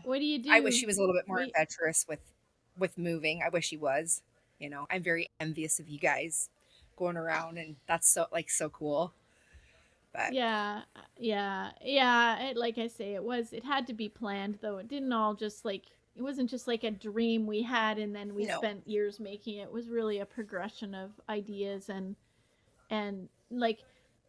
What do you I wish do? he was a little bit more We adventurous with moving. I wish he was. I'm very envious of you guys going around, and that's so cool. But Yeah, yeah. Like I say, it had to be planned though. It didn't all just like it wasn't just like a dream we had and then we no, spent years making it. It was really a progression of ideas and like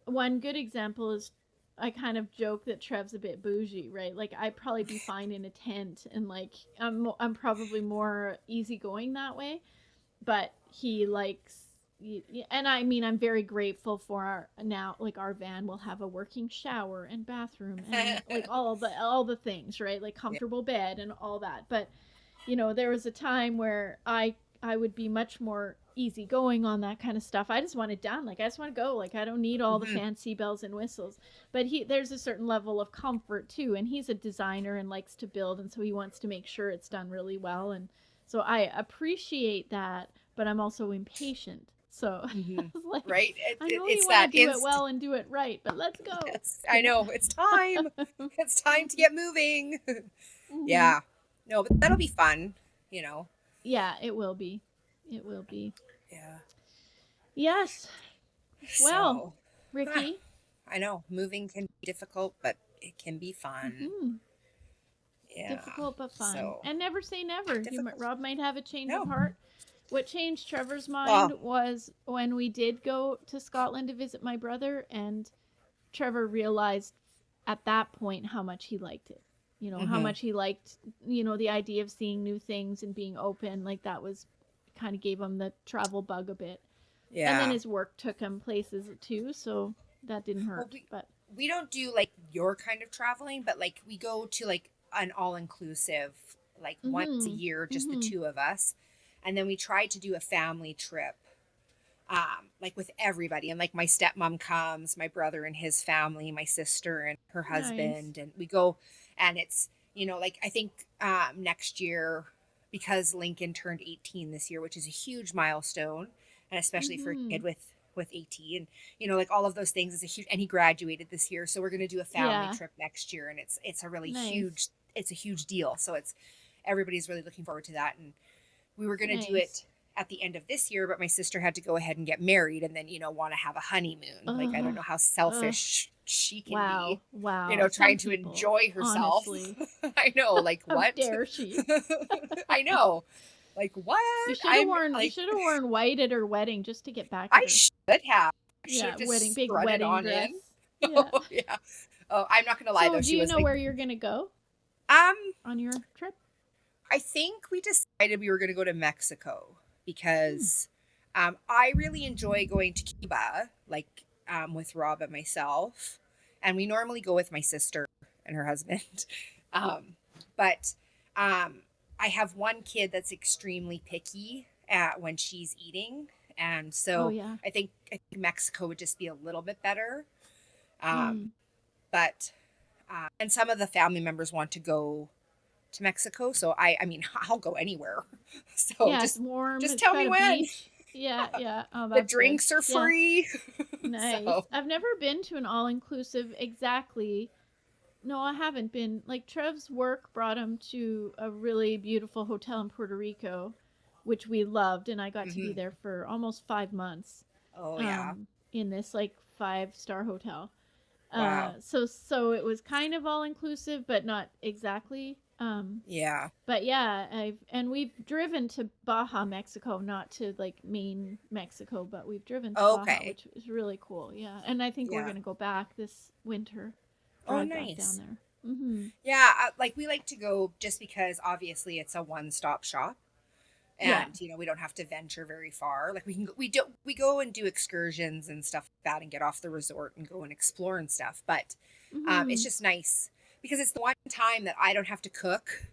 one good example is I kind of joke that Trev's a bit bougie, right? Like I'd probably be fine in a tent and like I'm probably more easygoing that way, but he likes and I mean I'm very grateful for our now like our van will have a working shower and bathroom and like all the things, right? Like yeah, comfortable bed and all that. But there was a time where I would be much more easygoing on that kind of stuff. I just want it done. Like I just want to go. Like I don't need all the hmm fancy bells and whistles. But there's a certain level of comfort too, and he's a designer and likes to build, and so he wants to make sure it's done really well. And so I appreciate that, but I'm also impatient. So hmm it's like right. I know you It's want to that do it inst. well and do it right, but let's go. Yes, I know. It's time. It's time to get moving. Hmm. Yeah. No, but that'll be fun. You know. Yeah, it will be. It will be. Yeah. Yes. Well, So, ah, Ricky. I know moving can be difficult, but it can be fun. Hmm. Yeah. Difficult but fun. So And never say never. difficult. Rob might have a change of No. heart. What changed Trevor's mind Well. was when we did go to Scotland to visit my brother, and Trevor realized at that point how much he liked it. How Hmm. much he liked, the idea of seeing new things and being open. Like that was kind of gave him the travel bug a bit. And then Yeah. his work took him places too, so that didn't Well, hurt. we But we don't do like your kind of traveling, but like we go to like an all inclusive like once a mhm. year, just the Mhm. two of us, and then we try to do a family trip, like with everybody, and like my stepmom comes, my brother and his family, my sister and her Nice. husband, and we go, and it's like I think next year because Lincoln turned 18 this year, which is a huge milestone, and especially for a kid Mhm. with AT and like all of those things is a huge, and he graduated this year, so we're going to do a family Yeah. trip next year, and it's a really Nice. huge, it's a huge deal, so it's everybody's really looking forward to that. And we were going to do Nice. it at the end of this year, but my sister had to go ahead and get married and then, want to have a honeymoon. Like, I don't Ugh. know how Ugh. selfish she can be, Wow. Wow. Some trying to people, enjoy herself. honestly. I know, like, How what? dare she? I know. Like, what? You Like, should have worn white at her wedding just to get back I at her. should have. I should Yeah, have wedding just big strutted wedding on dress. in. Yeah. Oh, yeah. Oh, I'm not going to lie, So, though. do She you was know like, where you're going to go um, on your trip? I think we decided we were going to go to Mexico Hmm. because I really enjoy going to Cuba, like with Rob and myself. And we normally go with my sister and her husband. Um, but I have one kid that's extremely picky at when she's eating. And Oh, so yeah. I think Mexico would just be a little bit better. Um, Mm. but and some of the family members want to go to Mexico, so I mean I'll go anywhere. So Yeah, it's warm. just It's tell got me a when. beach. Yeah, yeah. Oh, The that's good. drinks are Yeah. free. Nice. So, I've never been to an all inclusive exactly. No, I haven't been. Like Trev's work brought him to a really beautiful hotel in Puerto Rico, which we loved, and I got to be mhm. there for almost 5 months. Oh yeah. In this like 5-star hotel. Wow. So it was kind of all inclusive, but not exactly. Yeah. But yeah, we've driven to Baja, Mexico, not to like main Mexico, but we've driven to Baja, Okay. which is really cool. Yeah, and I think we're Yeah. gonna go back this winter, Oh drive back down nice. there. Mm-hmm. Yeah, like we like to go just because obviously it's a one-stop shop. Yeah. And we don't have to venture very far. Like we go and do excursions and stuff like that and get off the resort and go and explore and stuff, but it's Mm-hmm. just nice because it's the one time that I don't have to cook,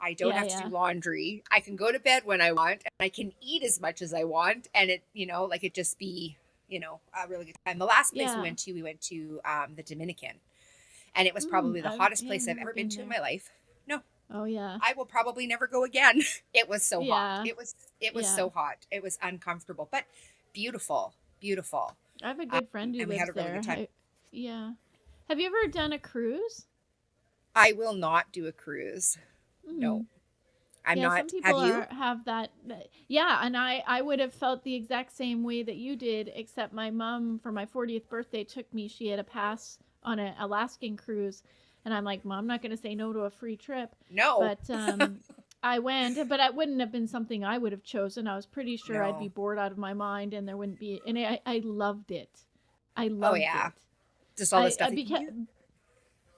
I don't Yeah, have to do yeah, laundry, I can go to bed when I want, and I can eat as much as I want, and it like it just be a really good time. The last place yeah. we went to the Dominican, and it was probably the hottest I've place I've never ever been been to in there. my life. No, Oh yeah, I will probably never go again. It was so hot. yeah, It was yeah. so hot. It was uncomfortable, but beautiful, beautiful. I have a good friend who And we had lives a really there. good time. Yeah. Have you ever done a cruise? I will not do a cruise. Mm-hmm. No, I'm Yeah, some not. Have people you? are have yeah, and I would have felt the exact same way that you did, except my mom for my 40th birthday took me. She had a pass on an Alaskan cruise, and I'm like, "Mom, I'm not going to say no to a free trip." No, But I went, but it wouldn't have been something I would have chosen. I was pretty sure I'd be no. bored out of my mind and there wouldn't be and I loved it. I Oh loved yeah, it. just all the I stuff you can because do.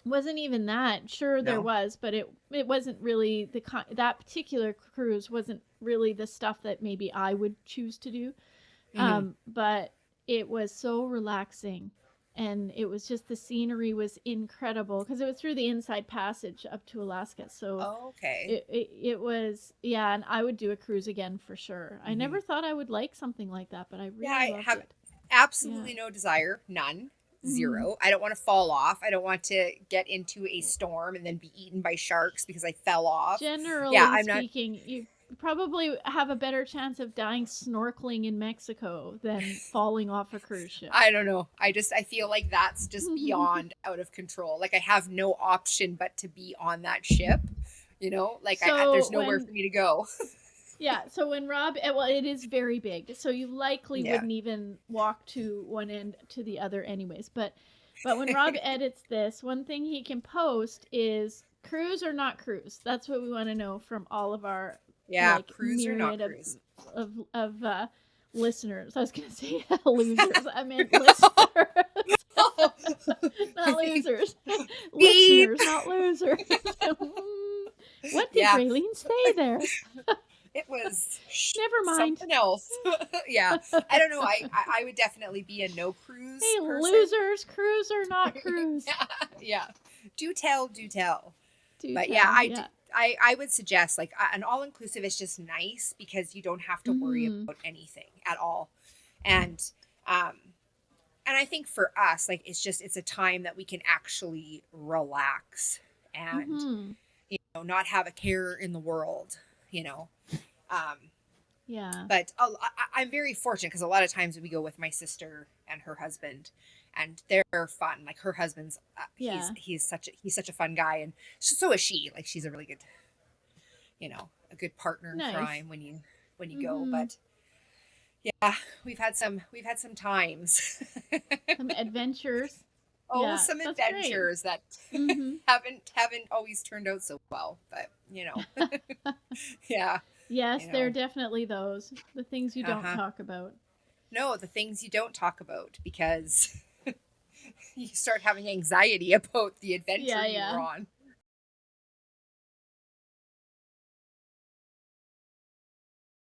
wasn't even that. Sure, there No. was, but it wasn't really that particular cruise wasn't really the stuff that maybe I would choose to do. Hmm. But it was so relaxing, and it was just the scenery was incredible because it was through the Inside Passage up to Alaska. So Okay. it was yeah, and I would do a cruise again for sure. I Hmm. never thought I would like something like that, but I Yeah, really I loved have it. Yeah. absolutely no desire, none, Mm-hmm. zero. I don't want to fall off. I don't want to get into a storm and then be eaten by sharks because I fell off. Yeah, Generally I'm not. speaking, you probably have a better chance of dying snorkeling in Mexico than falling off a cruise ship. I don't know. I feel like that's just beyond out of control. Like I have no option but to be on that ship. Like so there's nowhere when for me to go. yeah, so when Rob well it is very big. So you likely Yeah. wouldn't even walk to one end to the other anyways. But when Rob edits this, one thing he can post is cruise or not cruise. That's what we want to know from all of our Yeah, like cruise or not myriad cruise. of listeners. I was gonna say losers. I meant listeners, Oh, not beep. losers. Beep. Listeners, not losers. What did Yeah, Raylene say there? it was Never mind. something else. Yeah, I don't know. I would definitely be a no cruise Hey, person. losers, cruise or not cruise? Yeah, yeah. Do tell, do tell. Do But yeah, tell. Yeah. I would suggest like an all inclusive is just nice because you don't have to worry Mm-hmm. about anything at all, and um, and I think for us like it's a time that we can actually relax and Mm-hmm. not have a care in the world, you know. Um, Yeah. but I'm very fortunate because a lot of times we go with my sister and her husband, and they're fun. Like her husband's, Yeah. he's such a fun guy, and so is she. Like she's a really good, a good partner in Nice. crime when you go. Mm-hmm. But yeah, we've had some times. Some adventures. Oh, Yeah, some that's great. adventures that Mm-hmm. haven't always turned out so well. But yeah, Yes, you there are know, definitely those. The things you uh don't huh. talk about. No, the things you don't talk about because you start having anxiety about the adventure Yeah, you were yeah. on.